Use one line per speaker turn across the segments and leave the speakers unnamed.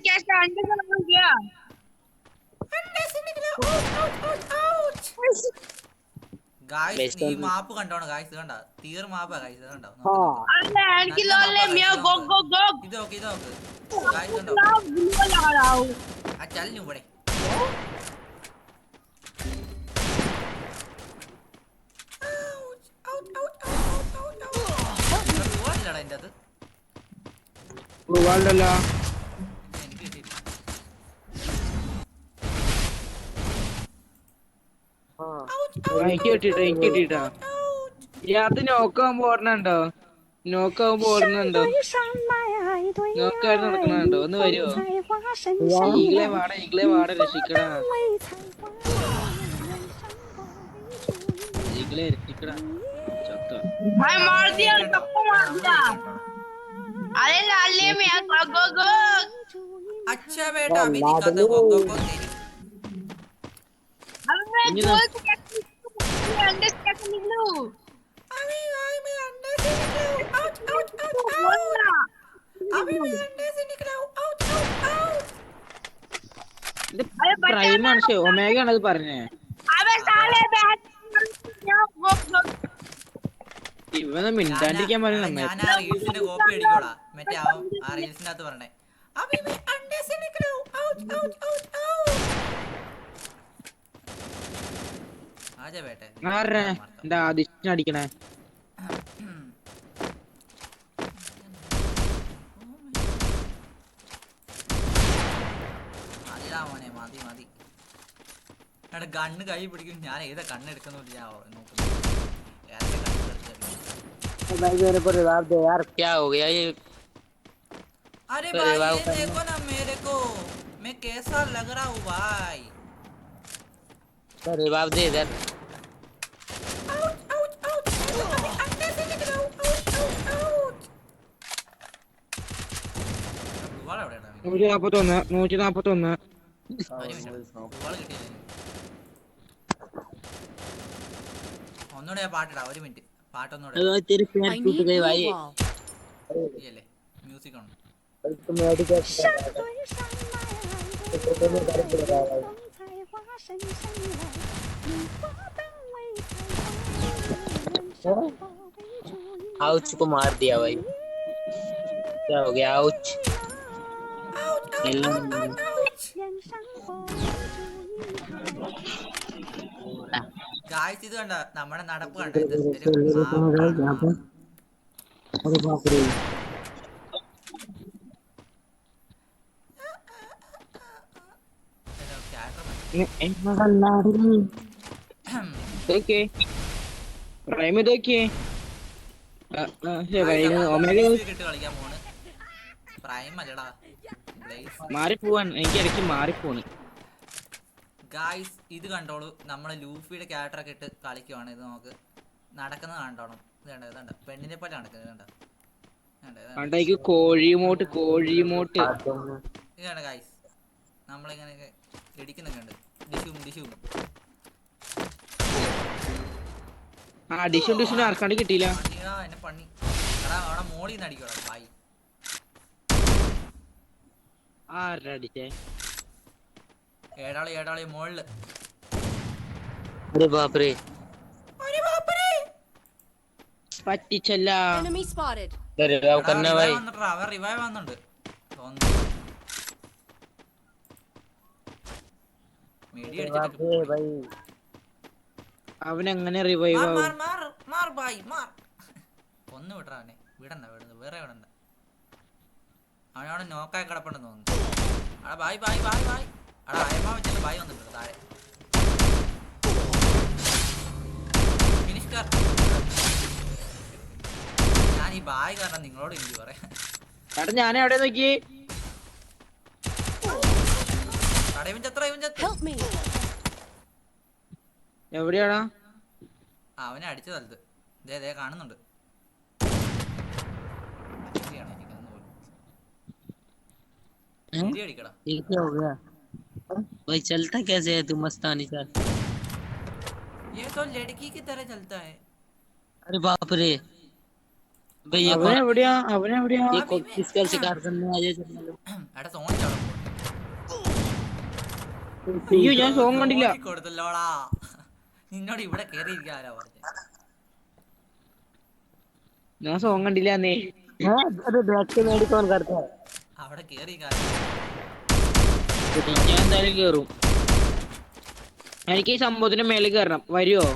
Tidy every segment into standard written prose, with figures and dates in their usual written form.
कैसे अंडे का नाम किया
अंडे से निकला आउच गाइस ഈ മാപ്പ് കണ്ടോണം ഗായ്സ് കണ്ട തീർ മാപ്പാ ഗായ്സ് കണ്ടോ നോക്ക് നോക്ക്
अरे एंड की
നല്ല
लॉल
മാപ്പാ
ले
ഗായ്സ്
मैं गो गो गो
ഇത് നോക്ക് ഗായ്സ് കണ്ടോ
ना बुलवा लगा रहा हूं
ആ ചല്ലു ഇവിടെ പോവാനില്ലടാ എൻ്റെ അത് എനിക്ക് കിട്ടിയില്ല
എനിക്ക് കിട്ടിട്ടാ അത് നോക്കാവുമ്പോ ഓർമ്മണ്ടോ നോക്കായിട്ട് നടക്കണുണ്ടോ ഒന്ന് വരുവോ ഈകളെ വാട രക്ഷിക്കടാ ഈകളെ രക്ഷിക്കടാ ചത്ത
भाई मार दिया सबको मार दिया अरे लाले में गो गो गो
अच्छा बेटा अभी दिखाता हूँ गो गो तेरी
अब मैं गोल से कैसे अंडे से कैसे निकलूं
अभी मैं अंडे से निकला हूँ आउट अभी मैं अंडे से निकला हूँ आउट
പ്രൈമാണ് പക്ഷെ ഒമേഗയാണ് അത് പറഞ്ഞേ
अबे साले बैठ गो गो
ഇവനെ മിണ്ടാണ്ടിരിക്കാൻ പറഞ്ഞു
ഞാൻ ആ റീൽസിന്റെ കോപ്പി അടിക്കോളാ മറ്റേ ആ റീൽസിന്റെ അകത്ത് പറഞ്ഞേ अभी मैं अंडे से निकला हूँ आउट आजा बेटे
എന്റെ ആദിത്യനെ അടിക്കണേ
മോനെ മതി എടാ ഗണ്ണ് കൈ പിടിക്കും ഞാൻ ഏതാ കണ്ണെടുക്കുന്നില്ല ഞാൻ നോക്കുന്നു
मेरे को रिवाइव दे यार क्या हो गया ये
अरे भाई ये देखो ना मेरे को मैं कैसा लग रहा हूँ भाई
तो रिवाइव दे इधर
ഒന്നുകൂടെ പാട്ടിടാ ഒരു മിനിറ്റ് പാട്ടൊന്നുകൂടെ മ്യൂസിക് ആണ്
आउच को मार दिया भाई क्या हो गया आउच
ഗായ്സ് ഇത് കണ്ട നമ്മുടെ നടപ്പ് കണ്ട ഇത് കളിക്കാൻ പോണ് പ്രൈം അല്ലടാ
മാറിപ്പോവാൻ എനിക്ക് ഇടയ്ക്ക് മാറിപ്പോണ്
ഗായ്സ് ഇത് കണ്ടോളൂ നമ്മളെ ലൂഫിയുടെ ക്യാരക്ടറൊക്കെ ഇട്ട് കളിക്കുവാണ് ഇത് നമുക്ക് നടക്കുന്നത് കണ്ടോണം ഇത് കണ്ട പെണ്ണിനെ പോലെ നടക്കുന്നത്
കണ്ട കോഴിമോട്ട്
ഇത് കണ്ട ഗായ്സ് നമ്മളിങ്ങനെയൊക്കെ ഇടിക്കുന്നൊക്കെ ഉണ്ട് ഡിഷും
ഡിഷും ആർക്കാണ്ട് കിട്ടിയില്ല
എന്നെ പണി എടാ അവിടെ മോളിൽ നിന്ന് അടിക്കോടാ ബായി
ആരുടെ അടിച്ചേ
ഏടാളി മോളില്
പറ്റിച്ചല്ല
അവൻ റിവൈവ് വന്നുണ്ട്
അവനെങ്ങനെ റിവൈവ്
ഒന്ന് വിടറ അവനെ വിടണ്ട വേറെ വിടണ്ട അവനവിടെ നോക്കായി കിടപ്പുണ്ടെന്ന് തോന്നുന്നു അടാ ബായ് അടാ അയമ്മ വെച്ചിട്ട് ബായ് വന്നിട്ടുണ്ട് താഴെ ഫിനിഷ് കർ ഞാൻ ഈ ബായ് കാരണം നിങ്ങളോട് എനിക്ക് പറയാം
ഞാൻ എവിടെ നോക്കി എവിടെയാടാ
അവനെ അടിച്ച സ്ഥലത്ത് ഇതേ കാണുന്നുണ്ട് अड़िकड़ा
ये क्या हो गया भाई चलता कैसे है तू मस्तानी सर
ये तो लड़की की तरह चलता है
अरे बाप रे भाई ये किसका शिकार करने आ जाए
एड़ा सोन चढ़ो
അയ്യോ ഞാൻ സോങ് കണ്ടില്ല.
കൊടുത്തല്ലോടാ. നിന്നോട് ഇവിടെ കേറിയിരിക്കാനാ പറഞ്ഞത്.
ഞാൻ സോങ് കണ്ടില്ല അന്നേ.
അവിടെ കേറി
ഞാൻ എന്തായാലും കേറും. എനിക്ക് ഈ സംഭവത്തിന്റെ മേലെ കയറണം. വരുവോ?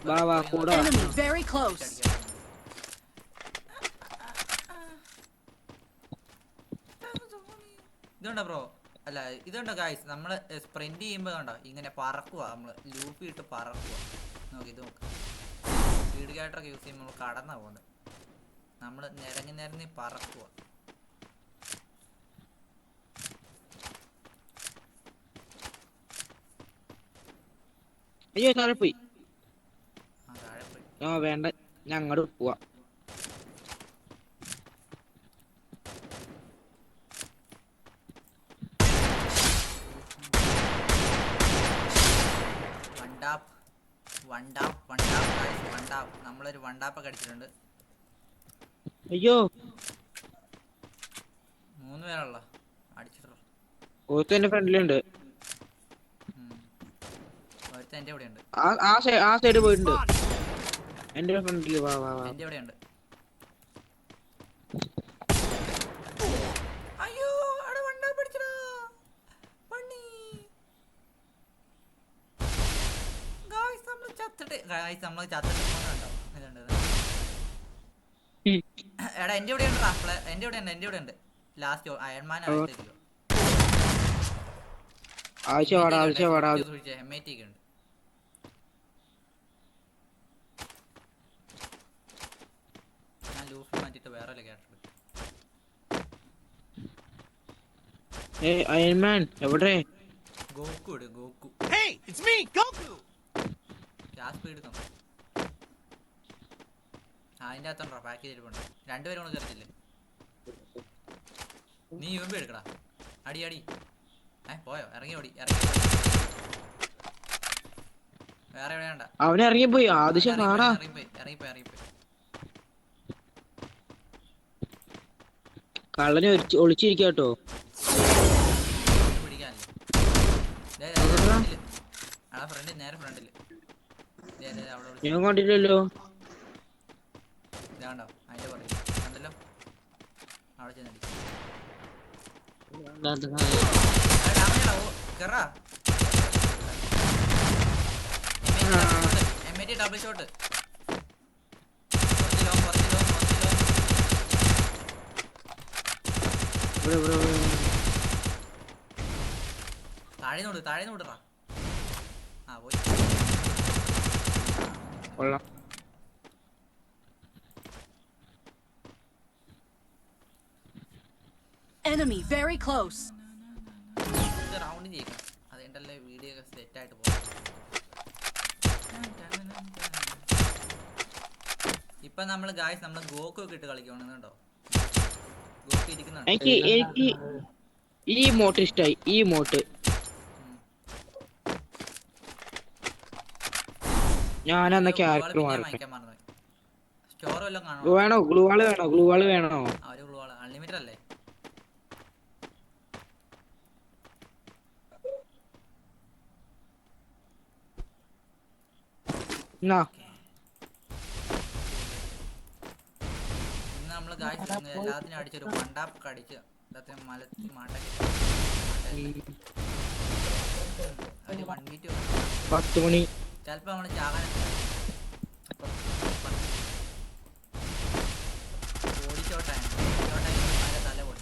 വാ വാ കൂടെ വാ.
Enemy very close.
ഇതുണ്ടോ ബ്രോ? അല്ല ഇതുണ്ടോ ഗായ്സ്, നമ്മള് സ്പ്രിന്റ് ചെയ്യുമ്പോ കണ്ടോ ഇങ്ങനെ പറക്കുക, നമ്മള് ലൂപ്പ് ഇട്ട് പറക്കുക. നോക്ക് ഇത് നോക്ക്, സ്പീഡ് ക്യാരക്ടറൊക്കെ യൂസ് ചെയ്യുമ്പോൾ നമ്മൾ കടന്നാ പോകുന്നത്. നമ്മള് നിരങ്ങി പറക്കുക.
അയ്യോ താഴെ പോയി.
താഴെ പോയി.
വേണ്ട, ഞാൻ അങ്ങോട്ട് പോവാ. നമ്മളൊരു വണ്ടാപ്പൊക്കെ അടിച്ചിട്ടുണ്ട്. അയ്യോ
3 പേരുള്ള അടിച്ചിട്ടോ.
ഓർത്ത് എന്റെ ഫ്രണ്ടിലുണ്ട്.
ഒരുത്ത എന്റെ ഇവിടെ ഉണ്ട്.
ആ സൈഡ് പോയിട്ടുണ്ട്. എന്റെ ഫ്രണ്ടില് വാ വാ വാ.
എന്റെ ഇവിടെ ഉണ്ട്. അയ്യോ അവിടെ വണ്ടാപ്പ് അടിച്ചടാ പണ്ണി. ഗായ്സ് നമ്മൾ ചത്തിട്ട് പോകുന്നുണ്ടോ? എടാ എന്റെ ഇവിടെ ഉണ്ട്. എന്റെ ഇവിടെ ഉണ്ട്. ലാസ്റ്റ് അയൺമാൻ ആവശ്യം MIT ഒക്കെ ഉണ്ട്. ഞാൻ ലൂഫ് മാറ്റിട്ട് വേറെ ക്യാരക്ടർ.
അയൺമാൻ എവിടെ?
ഗോക്കു ഇട്, ഗോക്കു. സ്പീഡ് അതിന്റെ അകത്തുണ്ടോ പാക്ക് ചെയ്തിട്ടുണ്ട്. 2 പേരും കൂടെ കയറിച്ചില്ലേ? നീ UMP എടുക്കടാ. അടി പോയോ? ഇറങ്ങി ഓടി. വേറെ എവിടെ വേണ്ട.
അവൻ ഇറങ്ങിപ്പോയി. ആദിശം കാണാ.
ഇറങ്ങിപ്പോയി.
കള്ളനെ ഒളിച്ചിരിക്കാട്ടോ.
പിടിക്കാനല്ലേ? ഫ്രണ്ടിൽ, നേരെ ഫ്രണ്ടില്.
ഞാൻ കണ്ടില്ലല്ലോ.
ഇതാണ്ടോ അതിന്റെ പറയും കണ്ടല്ലോ. അവിടെ ചെന്നടി. MIT double shot. താഴെ നോട്ടറാ. പോയി.
Enemy very close.
റൗണ്ട് ചെയ്യിക്കണം. അതുകൊണ്ടല്ലേ വീഡിയോ ഒക്കെ സെറ്റ് ആയിട്ട് പോകും. ഇപ്പൊ നമ്മള് ഗായ്സ് നമ്മള് ഗോക്കു ഒക്കെ ഇട്ട് കളിക്കണോ? ഗോക്കു ഇരിക്കുന്നുണ്ട്.
എനിക്ക് ഈ മോട്ട് ഇഷ്ടായി. ഈ മോട്ട് ഞാനെന്ന ക്യാരക്ടർ മാറട്ടെ. വേണോ? ഗ്ലൂവാള് വേണോ?
അൺലിമിറ്റഡ് അല്ലേ?
എന്നാ
നമ്മള് ഗായ്സ് എല്ലാത്തിനും അടിച്ചൊരു വണ്ടാപ്പൊക്കെ അടിച്ച് മലത്തി മാട്ടൊക്കെ
10 മണി
ചിലപ്പോ നമ്മള് ചാകാൻ ഓടിച്ചോട്ടാണ് തല പൊടി.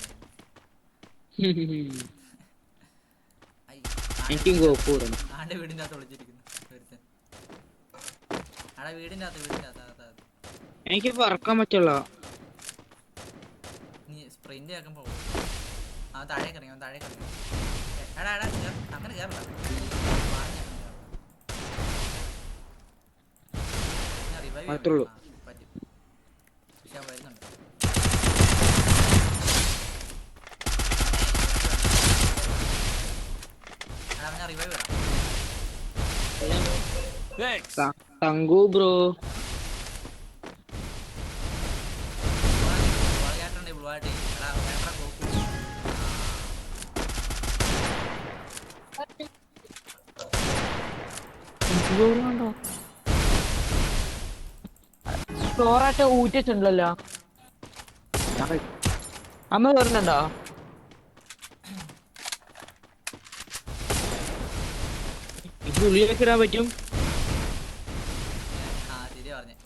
എനിക്കും ഗോക്കു
ആന്റെ വീടിന്റെ അകത്ത് ഒളിച്ചിരിക്കുന്നു. വീടിന്റെ അകത്ത്
എനിക്ക് പറക്കാൻ പറ്റുള്ള.
നീ സ്പ്രിന്റ് ആക്കുമ്പോ താഴേക്ക് ഇറങ്ങി. എടാ അങ്ങനെ കേറണ്ട.
മാത്രള്ളൂ.
പറ്റും. പക്ഷെ വരുന്നുണ്ട്. ഞാൻ റിവൈവ് ഇടാം.
തങ്കു ബ്രോ കണ്ടോ ചോറായിട്ട് ഊറ്റിട്ടുണ്ടല്ലോ അമ്മ പറഞ്ഞോ ഇത് ഉള്ളിലേക്ക് ഇടാൻ പറ്റും.
ആ ശരിയാ പറഞ്ഞേ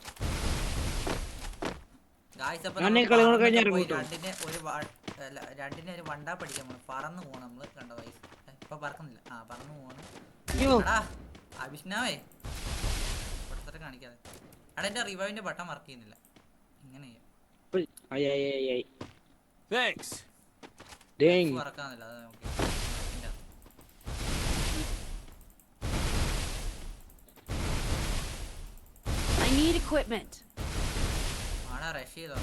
ഗായ്സ്. അപ്പൊ
ഞാൻ ഈ
നമ്മള്
കളി കൂടെ
പറന്നൊക്കെ
കഴിഞ്ഞ്
പോയി
ഇറങ്ങും
രണ്ടിനെ ഒരു വണ്ടാ പഠിക്കാൻ പോണം. പറന്നു പോണം നമ്മള് കണ്ടോ ഗായ്സ്. ഇപ്പൊ പറക്കുന്നില്ല. ആ പറന്നു പോണം.
അയ്യോ
എടാ അഭിഷ്ണാവേ പൊട്ടത്തരം കാണിക്കാതെ. എടാ എന്റെ റിവൈവിന്റെ ബട്ടൺ വർക്ക് ചെയ്യുന്നില്ല. ഇങ്ങനെ പറക്കാന്നില്ല. അത് നോക്കി
I need equipment.
ആടാ റഷ് ചെയ്തോ.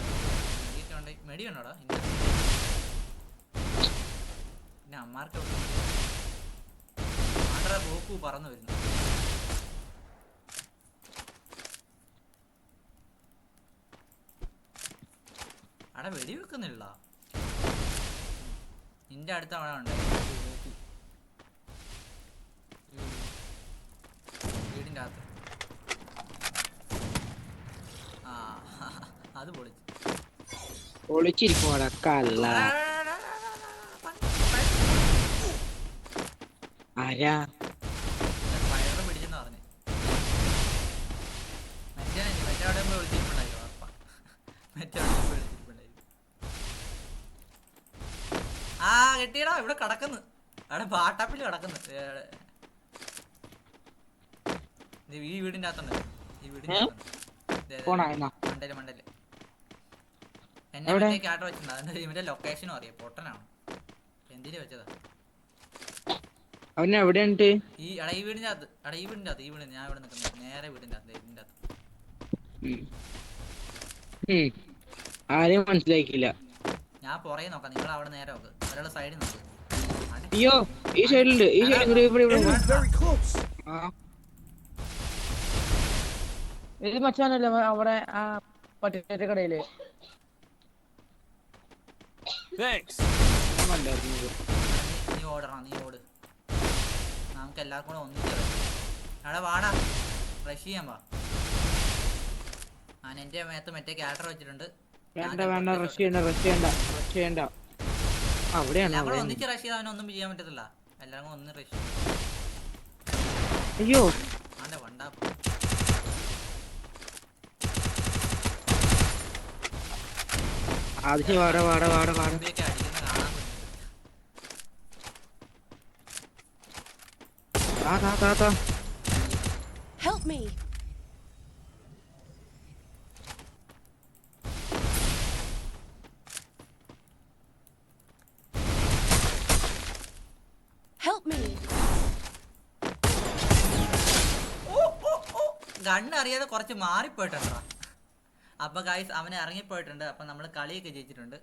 മെഡി ഉണ്ടോടാ? പിന്നെ അമ്മാർക്ക് ആടാ ഗോക്കു പറന്നു വരുന്നു. അവിടെ വെടി വെക്കുന്നില്ല. നിന്റെ അടുത്ത അവിടെ ഉണ്ട് വീടിന്റെ അകത്ത്. ആ അത്
ഒളിച്ചിരിക്കുവാടാ കള്ള. ആരാ
ഫയറ് പിടിച്ചെന്ന് പറഞ്ഞു. മറ്റേ അവിടെ വിളിച്ചിട്ടുണ്ടായി ഉറപ്പാ. മറ്റേ വിളിച്ചിട്ടുണ്ടായി. ആ കെട്ടിയടാ ഇവിടെ കിടക്കുന്നു. അവിടെ ബാട്ടാപ്പിൽ കിടക്കുന്നു. ഈ വീടിന്റെ അകത്തുണ്ട്. ഈ വീടിന്റെ അകത്തുണ്ട്. മണ്ടല് എന്നെ മറ്റേ ക്യാട്ട് വെച്ചിട്ടുണ്ട്. അതിന്റെ ഇവന്റെ ലൊക്കേഷനും അറിയാം. പൊട്ടനാണ്. എന്തിനു വെച്ചതാ
അവന് എവിടെയുണ്ട്?
ഈ വീടിന്റെ അകത്ത്. ഈ വീടിന്റെ അകത്ത്. ഞാൻ ഇവിടെ നിൽക്കുന്നത് നേരെ വീടിന്റെ അകത്ത്. ഇതിന്റെ അകത്ത്
ആരെയും മനസ്സിലാക്കില്ല.
ഞാൻ പുറകെ നോക്കാം. നിങ്ങൾ അവിടെ നേരെ നോക്ക്. ഒരാള് സൈഡിൽ നോക്ക്.
അയ്യോ ഈ സൈഡിലുണ്ട്. ഈ സൈഡിൽ ഇത് മച്ചാനല്ലേ അവിടെ ആ പട്ടിയുടെ കടയില്.
നീ ഓടണം. നീ ഓട്. നമുക്ക് എല്ലാവർക്കും കൂടെ ഒന്നിച്ച് അവിടെ വാടാ. റഷ് ചെയ്യാൻ വാ. ഞാൻ എന്റെ മേത്ത് മറ്റേ ക്യാരക്ടർ വെച്ചിട്ടുണ്ട്.
വേണ്ട റഷ് ചെയ്യണ്ട. അവിടെയാണ്
ഒന്നിച്ച് റഷ് ചെയ്താൽ അവനൊന്നും ചെയ്യാൻ പറ്റത്തില്ല. എല്ലാവരും ഒന്ന് റഷ്.
അയ്യോ
ആണ്ടെ വണ്ടാ.
ആദ്യം വാട
അടിക്കുന്ന കാണാൻ.
Help me. Help me.
Gun അറിയാതെ കുറച്ച് മാറിപ്പോയിട്ടുണ്ടോ. അപ്പൊ ഗൈസ് അവനെ ഇറങ്ങിപ്പോയിട്ടുണ്ട്. അപ്പൊ നമ്മള് കളിയൊക്കെ ജയിച്ചിട്ടുണ്ട്.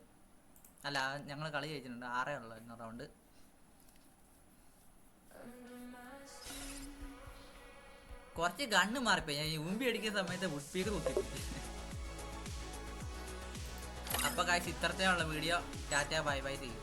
അല്ല ഞങ്ങൾ കളി ജയിച്ചിട്ടുണ്ട്. 6 ഉള്ളു റൗണ്ട്. കുറച്ച് ഗണ്ണ് മാറിപ്പോയി. ഞാൻ ഉമ്പി അടിക്കുന്ന സമയത്ത് വുഡ്പീക്ക് കുത്തി. അപ്പൊ ഗൈസ് ഇത്രത്തേയുള്ള വീഡിയോ. ടാറ്റ ബൈ ബൈ ചെയ്യും.